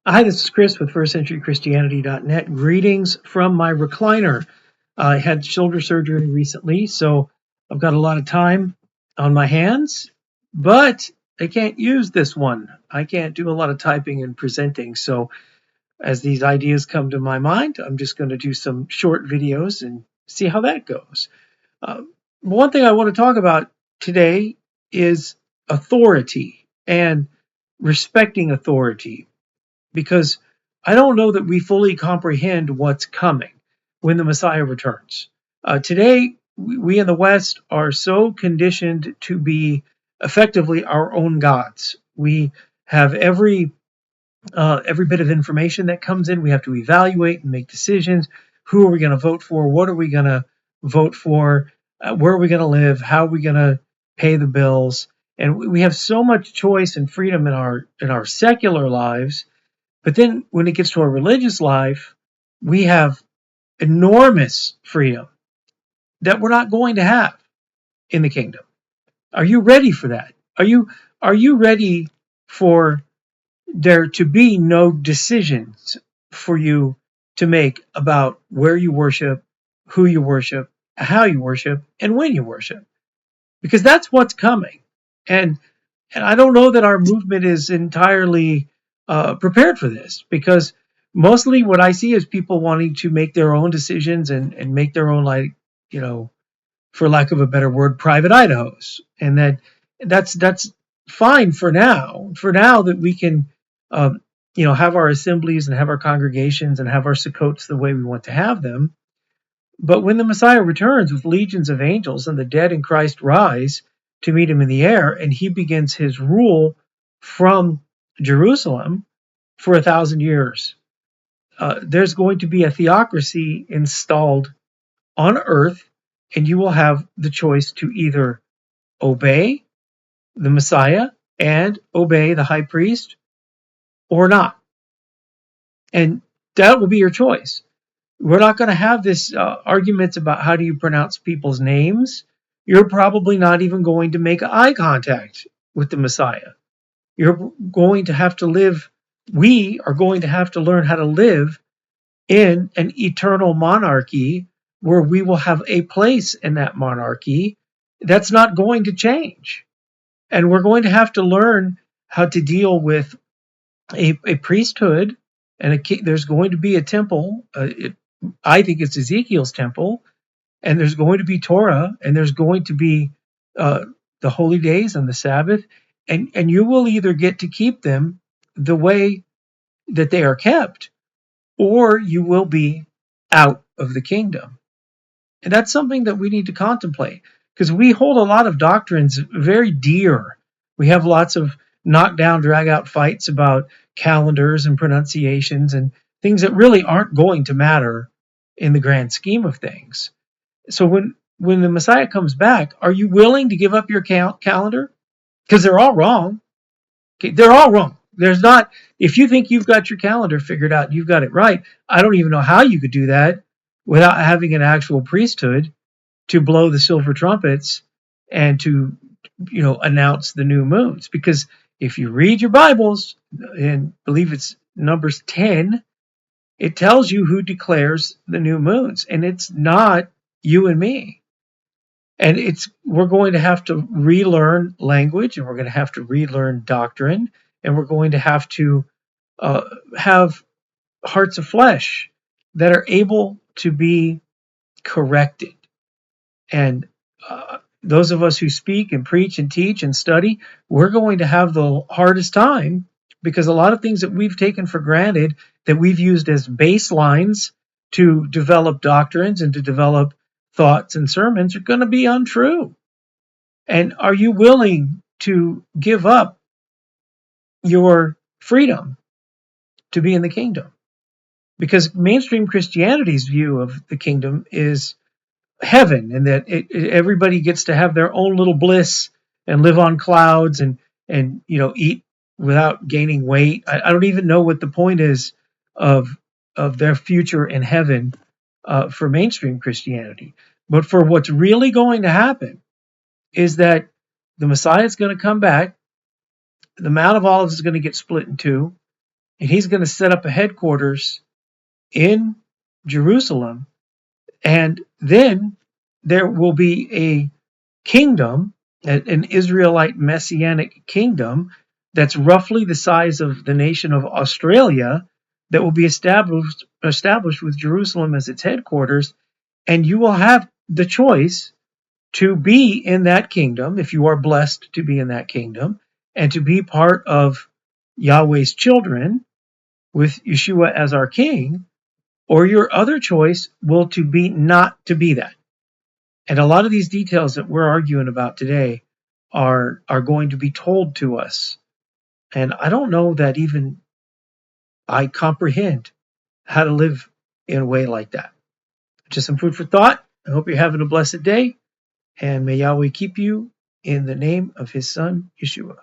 Hi, this is Chris with firstcenturychristianity.net. Greetings from my recliner. I had shoulder surgery recently, so I've got a lot of time on my hands, but I can't use this one. I can't do a lot of typing and presenting. So as these ideas come to my mind, I'm just going to do some short videos and see how that goes. Uh, One thing I want to talk about today is authority and respecting authority, because I don't know that we fully comprehend what's coming when the Messiah returns. Today, we in the West are so conditioned to be effectively our own gods. We have every bit of information that comes in. We have to evaluate and make decisions. Who are we going to vote for? What are we going to vote for? Where are we going to live? How are we going to pay the bills? And we have so much choice and freedom in our secular lives, but then when it gets to our religious life, we have enormous freedom that we're not going to have in the kingdom. Are you ready for that? Are you ready for there to be no decisions for you to make about where you worship, who you worship, how you worship, and when you worship? Because that's what's coming. And and I don't know that our movement is entirely prepared for this, because mostly what I see is people wanting to make their own decisions and make their own, like, you know, for lack of a better word, private Idahos. And that's fine for now. For now, that we can, have our assemblies and have our congregations and have our Sukkots the way we want to have them. But when the Messiah returns with legions of angels and the dead in Christ rise to meet him in the air, and he begins his rule from Jerusalem for 1,000 years, there's going to be a theocracy installed on earth, and you will have the choice to either obey the Messiah and obey the high priest or not. And that will be your choice. We're not going to have this arguments about how do you pronounce people's names. You're probably not even going to make eye contact with the Messiah. You're going to have to live. We are going to have to learn how to live in an eternal monarchy where we will have a place in that monarchy that's not going to change. And we're going to have to learn how to deal with a priesthood, and there's going to be a temple. I think it's Ezekiel's temple, and there's going to be Torah, and there's going to be the holy days and the Sabbath, and you will either get to keep them the way that they are kept, or you will be out of the kingdom. And that's something that we need to contemplate, because we hold a lot of doctrines very dear. We have lots of knockdown, drag out fights about calendars and pronunciations and things that really aren't going to matter in the grand scheme of things. So when the Messiah comes back, are you willing to give up your calendar? Because they're all wrong. Okay, they're all wrong. There's not, if you think you've got your calendar figured out, you've got it right. I don't even know how you could do that without having an actual priesthood to blow the silver trumpets and to, announce the new moons. Because if you read your Bibles, and believe it's Numbers 10, it tells you who declares the new moons, and it's not you and me. And we're going to have to relearn language, and we're going to have to relearn doctrine, and we're going to have to have hearts of flesh that are able to be corrected. And those of us who speak and preach and teach and study, we're going to have the hardest time, because a lot of things that we've taken for granted, that we've used as baselines to develop doctrines and to develop thoughts and sermons, are going to be untrue. And are you willing to give up your freedom to be in the kingdom? Because mainstream Christianity's view of the kingdom is heaven, and that everybody gets to have their own little bliss and live on clouds and eat without gaining weight. I don't even know what the point is of their future in heaven for mainstream Christianity. But for what's really going to happen is that the Messiah is going to come back. The Mount of Olives is going to get split in two. and he's going to set up a headquarters in Jerusalem, and then there will be a kingdom, an Israelite messianic kingdom that's roughly the size of the nation of Australia, that will be established with Jerusalem as its headquarters, and you will have the choice to be in that kingdom, if you are blessed to be in that kingdom, and to be part of Yahweh's children with Yeshua as our king, or your other choice will to be not to be that. And a lot of these details that we're arguing about today are going to be told to us. And I don't know that even I comprehend how to live in a way like that. Just some food for thought. I hope you're having a blessed day, and may Yahweh keep you in the name of his son, Yeshua.